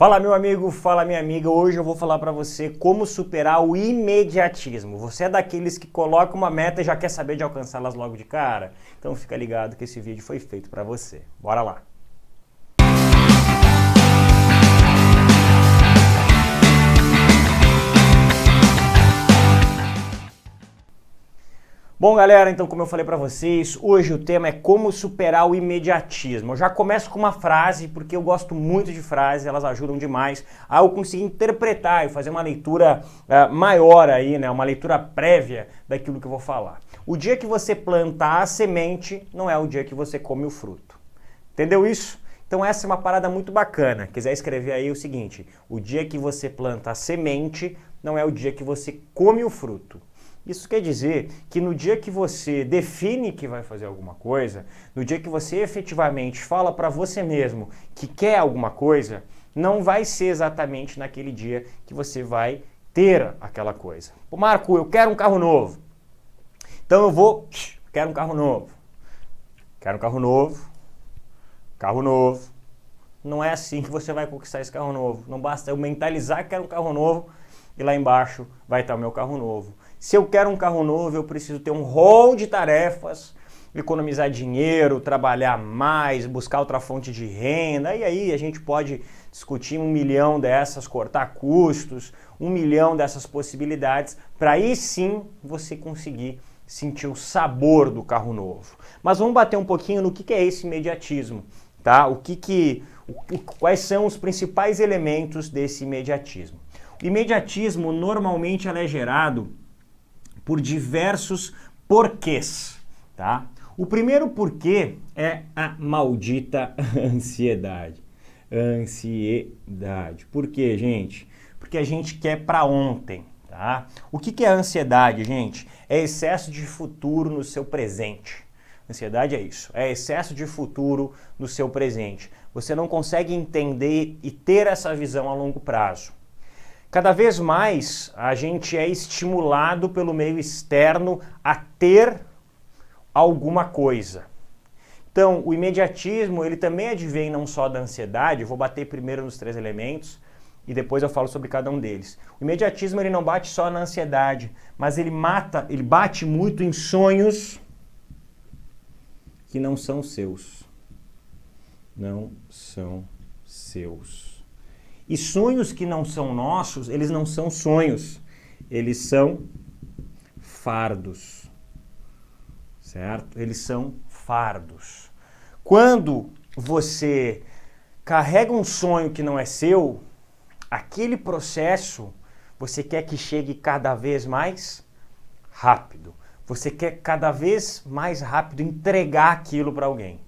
Fala meu amigo, fala minha amiga, hoje eu vou falar para você como superar o imediatismo. Você é daqueles que coloca uma meta e já quer saber de alcançá-las logo de cara? Então fica ligado que esse vídeo foi feito para você. Bora lá! Bom galera, então como eu falei para vocês, hoje o tema é como superar o imediatismo. Eu já começo com uma frase, porque eu gosto muito de frases, elas ajudam demais a eu conseguir interpretar e fazer uma leitura maior aí, né? Uma leitura prévia daquilo que eu vou falar. O dia que você plantar a semente não é o dia que você come o fruto. Entendeu isso? Então essa é uma parada muito bacana. Quiser escrever aí o seguinte: o dia que você planta a semente não é o dia que você come o fruto. Isso quer dizer que no dia que você define que vai fazer alguma coisa, no dia que você efetivamente fala para você mesmo que quer alguma coisa, não vai ser exatamente naquele dia que você vai ter aquela coisa. Pô, Marco, eu quero um carro novo. Então eu quero um carro novo. Quero um carro novo. Carro novo. Não é assim que você vai conquistar esse carro novo. Não basta eu mentalizar que quero um carro novo e lá embaixo vai estar o meu carro novo. Se eu quero um carro novo, eu preciso ter um rol de tarefas, economizar dinheiro, trabalhar mais, buscar outra fonte de renda, e aí a gente pode discutir 1 milhão dessas, cortar custos, 1 milhão dessas possibilidades, para aí sim você conseguir sentir o sabor do carro novo. Mas vamos bater um pouquinho no que é esse imediatismo, tá? Quais são os principais elementos desse imediatismo? O imediatismo normalmente é gerado por diversos porquês, tá? O primeiro porquê é a maldita ansiedade. Ansiedade. Por quê, gente? Porque a gente quer para ontem, tá? O que é ansiedade, gente? É excesso de futuro no seu presente. Ansiedade é isso, é excesso de futuro no seu presente. Você não consegue entender e ter essa visão a longo prazo. Cada vez mais a gente é estimulado pelo meio externo a ter alguma coisa. Então, o imediatismo, ele também advém não só da ansiedade, eu vou bater primeiro nos 3 elementos e depois eu falo sobre cada um deles. O imediatismo, ele não bate só na ansiedade, mas ele bate muito em sonhos que não são seus. Não são seus. E sonhos que não são nossos, eles não são sonhos, eles são fardos, certo? Eles são fardos. Quando você carrega um sonho que não é seu, aquele processo você quer que chegue cada vez mais rápido. Você quer cada vez mais rápido entregar aquilo para alguém.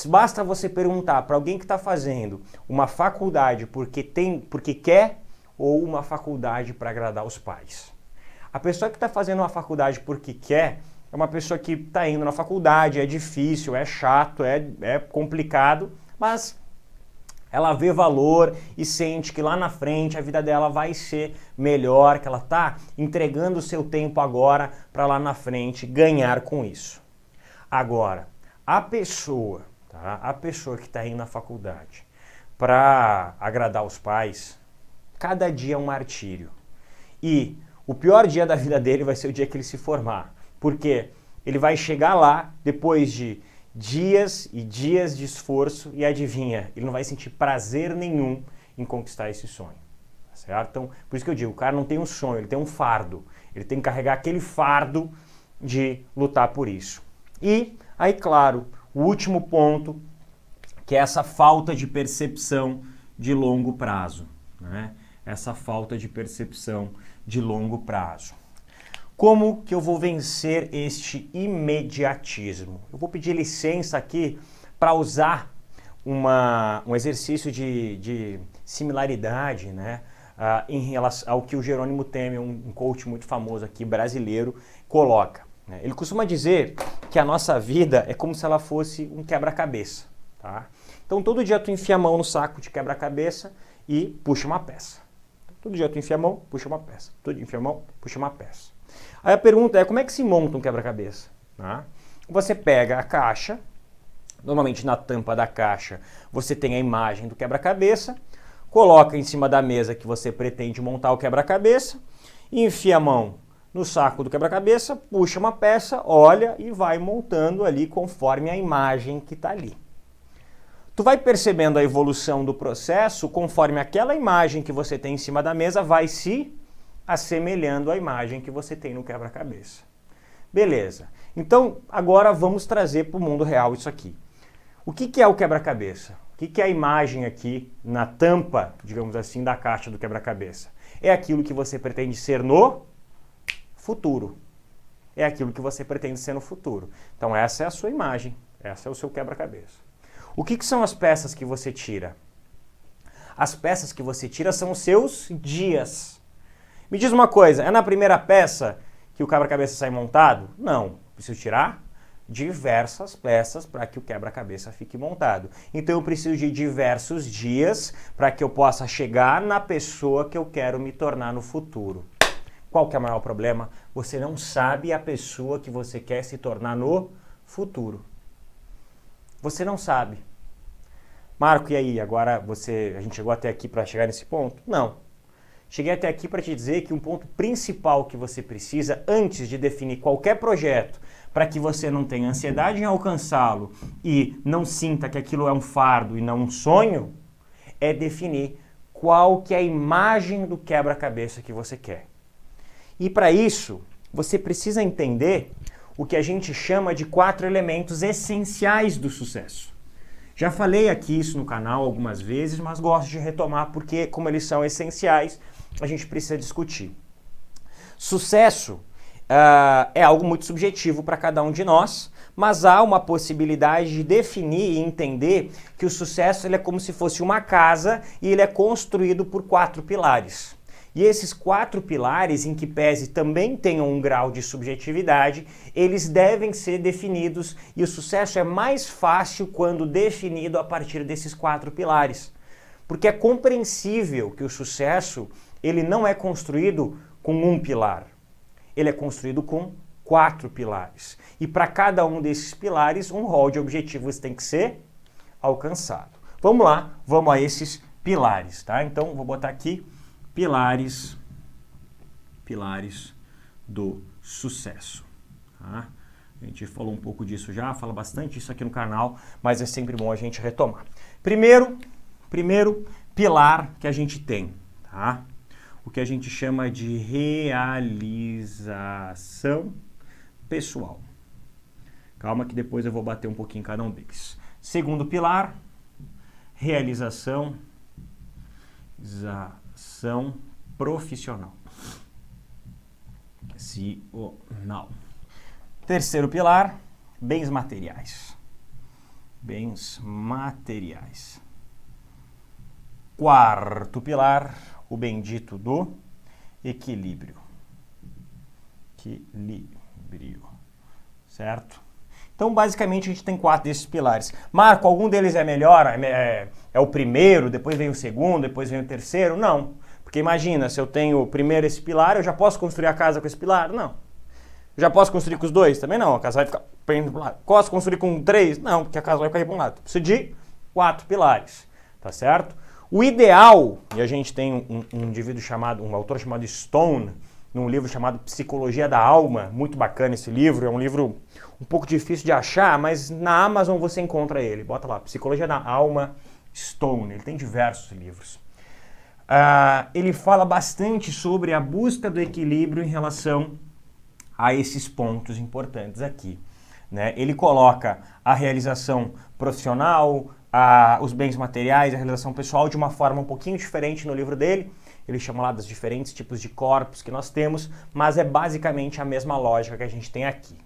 Basta você perguntar para alguém que está fazendo uma faculdade porque quer ou uma faculdade para agradar os pais. A pessoa que está fazendo uma faculdade porque quer é uma pessoa que está indo na faculdade, é difícil, é chato, é complicado, mas ela vê valor e sente que lá na frente a vida dela vai ser melhor, que ela está entregando o seu tempo agora para lá na frente ganhar com isso. Agora, a pessoa que está indo na faculdade para agradar os pais, cada dia é um martírio. E o pior dia da vida dele vai ser o dia que ele se formar. Porque ele vai chegar lá depois de dias e dias de esforço e adivinha, ele não vai sentir prazer nenhum em conquistar esse sonho. Certo? Então, por isso que eu digo, o cara não tem um sonho, ele tem um fardo. Ele tem que carregar aquele fardo de lutar por isso. E aí, claro, o último ponto, que é essa falta de percepção de longo prazo, né? Essa falta de percepção de longo prazo. Como que eu vou vencer este imediatismo? Eu vou pedir licença aqui para usar um exercício de similaridade, né? Em relação ao que o Jerônimo Temer, um coach muito famoso aqui, brasileiro, coloca. Ele costuma dizer que a nossa vida é como se ela fosse um quebra-cabeça, tá? Então todo dia tu enfia a mão no saco de quebra-cabeça e puxa uma peça. Todo dia tu enfia a mão, puxa uma peça. Todo dia enfia a mão, puxa uma peça. Aí a pergunta é, como é que se monta um quebra-cabeça? Tá? Você pega a caixa, normalmente na tampa da caixa você tem a imagem do quebra-cabeça, coloca em cima da mesa que você pretende montar o quebra-cabeça, enfia a mão no saco do quebra-cabeça, puxa uma peça, olha e vai montando ali conforme a imagem que está ali. Tu vai percebendo a evolução do processo conforme aquela imagem que você tem em cima da mesa vai se assemelhando à imagem que você tem no quebra-cabeça. Beleza. Então, agora vamos trazer para o mundo real isso aqui. O que é o quebra-cabeça? O que é a imagem aqui na tampa, digamos assim, da caixa do quebra-cabeça? É aquilo que você pretende ser no futuro. É aquilo que você pretende ser no futuro. Então, essa é a sua imagem. Essa é o seu quebra-cabeça. O que são as peças que você tira? As peças que você tira são os seus dias. Me diz uma coisa, é na primeira peça que o quebra-cabeça sai montado? Não, preciso tirar diversas peças para que o quebra-cabeça fique montado. Então eu preciso de diversos dias para que eu possa chegar na pessoa que eu quero me tornar no futuro. Qual que é o maior problema? Você não sabe a pessoa que você quer se tornar no futuro. Você não sabe. Marco, e aí? Agora a gente chegou até aqui para chegar nesse ponto? Não. Cheguei até aqui para te dizer que um ponto principal que você precisa antes de definir qualquer projeto para que você não tenha ansiedade em alcançá-lo e não sinta que aquilo é um fardo e não um sonho, é definir qual que é a imagem do quebra-cabeça que você quer. E para isso, você precisa entender o que a gente chama de 4 elementos essenciais do sucesso. Já falei aqui isso no canal algumas vezes, mas gosto de retomar porque, como eles são essenciais, a gente precisa discutir. Sucesso é algo muito subjetivo para cada um de nós, mas há uma possibilidade de definir e entender que o sucesso ele é como se fosse uma casa e ele é construído por 4 pilares. E esses 4 pilares, em que pese também tenham um grau de subjetividade, eles devem ser definidos e o sucesso é mais fácil quando definido a partir desses 4 pilares. Porque é compreensível que o sucesso ele não é construído com um pilar, ele é construído com 4 pilares. E para cada um desses pilares, um rol de objetivos tem que ser alcançado. Vamos lá, vamos a esses pilares, tá? Então, vou botar aqui pilares do sucesso. Tá? A gente falou um pouco disso já, fala bastante isso aqui no canal, mas é sempre bom a gente retomar. Primeiro pilar que a gente tem, tá? O que a gente chama de realização pessoal. Calma que depois eu vou bater um pouquinho em cada um deles. Segundo pilar, realização profissional. Não. Terceiro pilar, bens materiais. Bens materiais. Quarto pilar, o bendito do equilíbrio. Equilíbrio. Certo? Então, basicamente, a gente tem 4 desses pilares. Marco, algum deles é melhor? É o primeiro, depois vem o segundo, depois vem o terceiro? Não. Porque imagina, se eu tenho primeiro esse pilar, eu já posso construir a casa com esse pilar? Não. Eu já posso construir com os 2? Também não. A casa vai ficar pendendo para um lado. Posso construir com 3? Não, porque a casa vai cair para um lado. Preciso de 4 pilares. Tá certo? O ideal, e a gente tem um indivíduo chamado, um autor chamado Stone, num livro chamado Psicologia da Alma, muito bacana esse livro, é um livro um pouco difícil de achar, mas na Amazon você encontra ele, bota lá, Psicologia da Alma, Stone, ele tem diversos livros. Ele fala bastante sobre a busca do equilíbrio em relação a esses pontos importantes aqui, né? Ele coloca a realização profissional, os bens materiais, a realização pessoal de uma forma um pouquinho diferente no livro dele. Ele chama lá dos diferentes tipos de corpos que nós temos, mas é basicamente a mesma lógica que a gente tem aqui.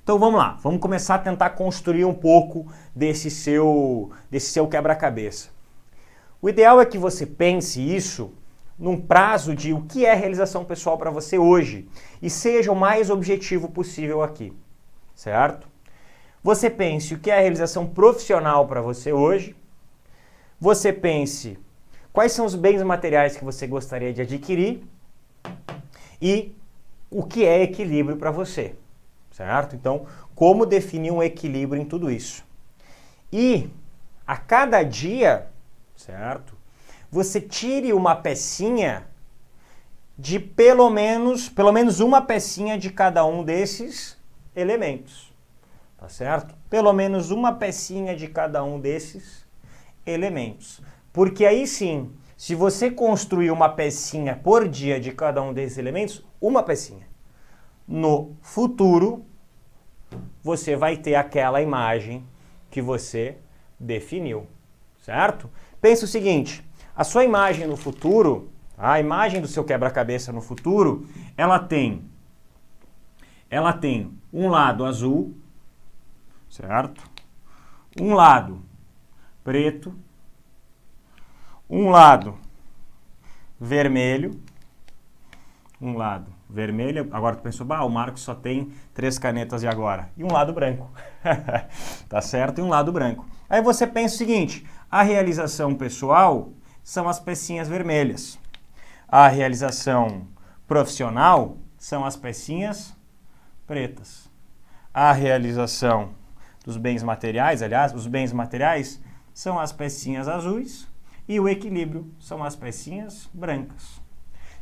Então vamos lá, vamos começar a tentar construir um pouco desse seu quebra-cabeça. O ideal é que você pense isso num prazo de o que é realização pessoal para você hoje e seja o mais objetivo possível aqui, certo? Você pense o que é a realização profissional para você hoje, você pense quais são os bens materiais que você gostaria de adquirir e o que é equilíbrio para você, certo? Então, como definir um equilíbrio em tudo isso? E a cada dia, certo? você tire uma pecinha de pelo menos uma pecinha de cada um desses elementos, tá certo? Pelo menos uma pecinha de cada um desses elementos. Porque aí sim, se você construir uma pecinha por dia de cada um desses elementos, uma pecinha, no futuro, você vai ter aquela imagem que você definiu, certo? Pensa o seguinte, a sua imagem no futuro, a imagem do seu quebra-cabeça no futuro, ela tem um lado azul, certo? Um lado preto, um lado vermelho, agora tu pensou, o Marcos só tem 3 canetas e agora? E um lado branco, tá certo? E um lado branco. Aí você pensa o seguinte, a realização pessoal são as pecinhas vermelhas, a realização profissional são as pecinhas pretas, a realização dos bens materiais, aliás, os bens materiais são as pecinhas azuis e o equilíbrio são as pecinhas brancas.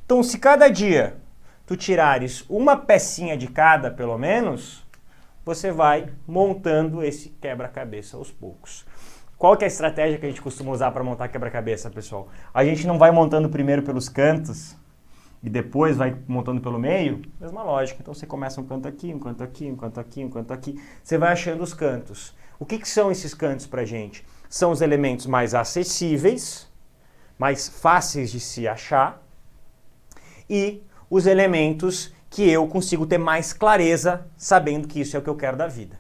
Então, se cada dia tu tirares uma pecinha de cada, pelo menos, você vai montando esse quebra-cabeça aos poucos. Qual que é a estratégia que a gente costuma usar para montar quebra-cabeça, pessoal? A gente não vai montando primeiro pelos cantos e depois vai montando pelo meio? Mesma lógica. Então você começa um canto aqui, um canto aqui, um canto aqui, um canto aqui. Você vai achando os cantos. O que são esses cantos para a gente? São os elementos mais acessíveis, mais fáceis de se achar e os elementos que eu consigo ter mais clareza sabendo que isso é o que eu quero da vida,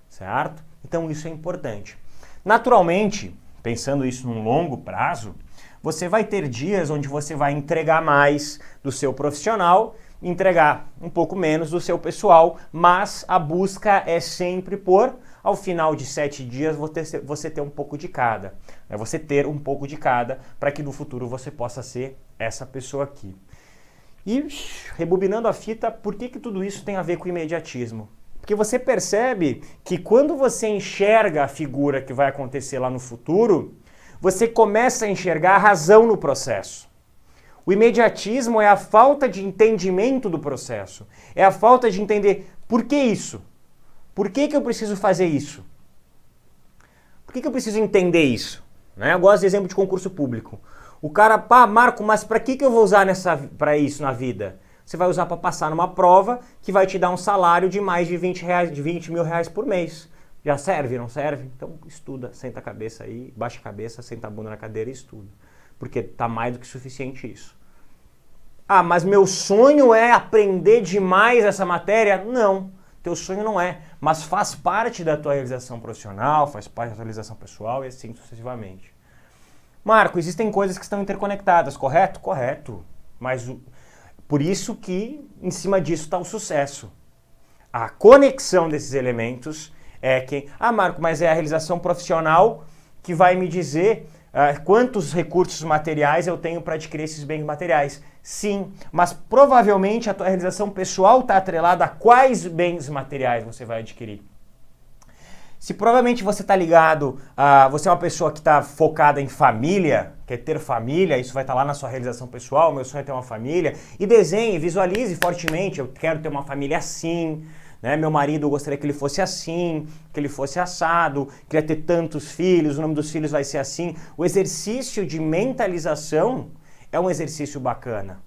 certo? Então isso é importante. Naturalmente, pensando isso num longo prazo, você vai ter dias onde você vai entregar mais do seu profissional, entregar um pouco menos do seu pessoal, mas a busca é sempre por, ao final de 7 dias, você ter um pouco de cada. É você ter um pouco de cada para que no futuro você possa ser essa pessoa aqui. E, rebobinando a fita, por que tudo isso tem a ver com imediatismo? Porque você percebe que quando você enxerga a figura que vai acontecer lá no futuro, você começa a enxergar a razão no processo. O imediatismo é a falta de entendimento do processo. É a falta de entender por que isso? Por que eu preciso fazer isso? Por que eu preciso entender isso? Eu gosto de exemplo de concurso público. O cara, Marco, mas para que eu vou usar para isso na vida? Você vai usar para passar numa prova que vai te dar um salário de mais de 20 mil reais por mês. Já serve, não serve? Então estuda, senta a cabeça aí, baixa a cabeça, senta a bunda na cadeira e estuda. Porque tá mais do que suficiente isso. Mas meu sonho é aprender demais essa matéria? Não, teu sonho não é. Mas faz parte da tua realização profissional, faz parte da tua realização pessoal e assim sucessivamente. Marco, existem coisas que estão interconectadas, correto? Correto. Mas por isso que em cima disso está o sucesso. A conexão desses elementos é quem... Marco, mas é a realização profissional que vai me dizer quantos recursos materiais eu tenho para adquirir esses bens materiais. Sim, mas provavelmente a tua realização pessoal está atrelada a quais bens materiais você vai adquirir. Se provavelmente você está ligado, você é uma pessoa que está focada em família, quer ter família, isso vai estar lá na sua realização pessoal, meu sonho é ter uma família, e desenhe, visualize fortemente, eu quero ter uma família assim, né? Meu marido, eu gostaria que ele fosse assim, que ele fosse assado, queria ter tantos filhos, o nome dos filhos vai ser assim. O exercício de mentalização é um exercício bacana,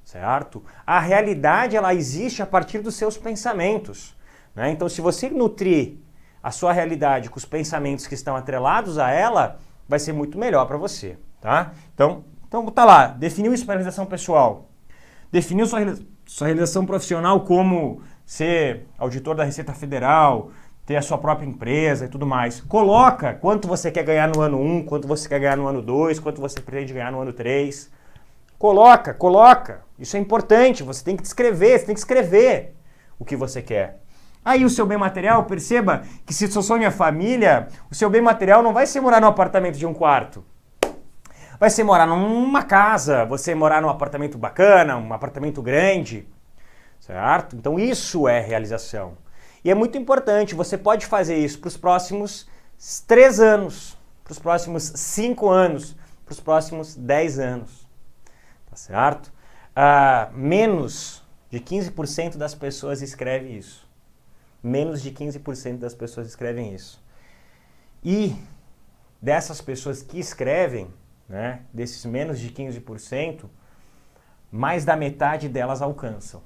certo? A realidade, ela existe a partir dos seus pensamentos, né? Então, se você nutrir a sua realidade com os pensamentos que estão atrelados a ela, vai ser muito melhor para você, tá? Então tá lá, definiu isso para realização pessoal, definiu sua realização profissional como ser auditor da Receita Federal, ter a sua própria empresa e tudo mais. Coloca quanto você quer ganhar no ano 1, quanto você quer ganhar no ano 2, quanto você pretende ganhar no ano 3. Coloca. Isso é importante, você tem que escrever o que você quer. Aí o seu bem material, perceba que se seu sonho é família, o seu bem material não vai ser morar num apartamento de 1 quarto. Vai ser morar numa casa, você morar num apartamento bacana, um apartamento grande, certo? Então isso é realização. E é muito importante, você pode fazer isso para os próximos 3 anos, para os próximos 5 anos, para os próximos 10 anos. Tá certo? Menos de 15% das pessoas escrevem isso. Menos de 15% das pessoas escrevem isso. E dessas pessoas que escrevem, né, desses menos de 15%, mais da metade delas alcançam.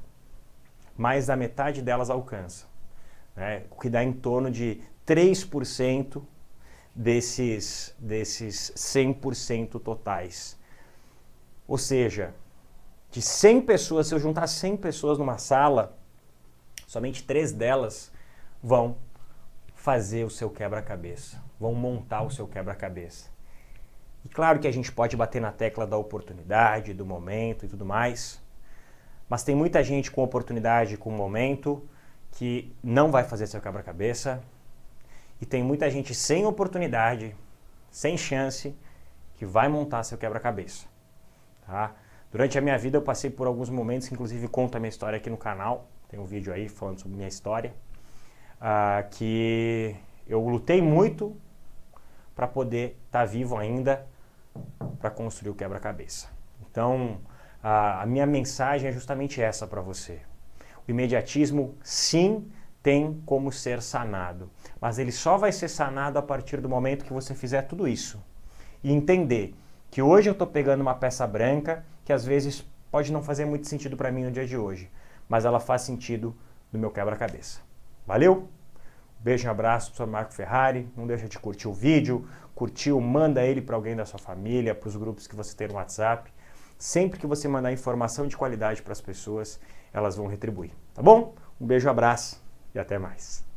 Mais da metade delas alcançam. Né, o que dá em torno de 3% desses 100% totais. Ou seja, de 100 pessoas, se eu juntar 100 pessoas numa sala, somente 3 delas vão fazer o seu quebra-cabeça, vão montar o seu quebra-cabeça. E claro que a gente pode bater na tecla da oportunidade, do momento e tudo mais, mas tem muita gente com oportunidade, com momento, que não vai fazer seu quebra-cabeça, e tem muita gente sem oportunidade, sem chance, que vai montar seu quebra-cabeça. Tá? Durante a minha vida eu passei por alguns momentos, que inclusive conto a minha história aqui no canal, tem um vídeo aí falando sobre minha história, que eu lutei muito para poder estar vivo ainda para construir o quebra-cabeça. Então, a minha mensagem é justamente essa para você. O imediatismo, sim, tem como ser sanado, mas ele só vai ser sanado a partir do momento que você fizer tudo isso e entender que hoje eu estou pegando uma peça branca que às vezes pode não fazer muito sentido para mim no dia de hoje, mas ela faz sentido no meu quebra-cabeça. Valeu? Beijo e um abraço, professor Marco Ferrari. Não deixa de curtir o vídeo, curtiu, manda ele para alguém da sua família, para os grupos que você tem no WhatsApp. Sempre que você mandar informação de qualidade para as pessoas, elas vão retribuir, tá bom? Um beijo, um abraço e até mais.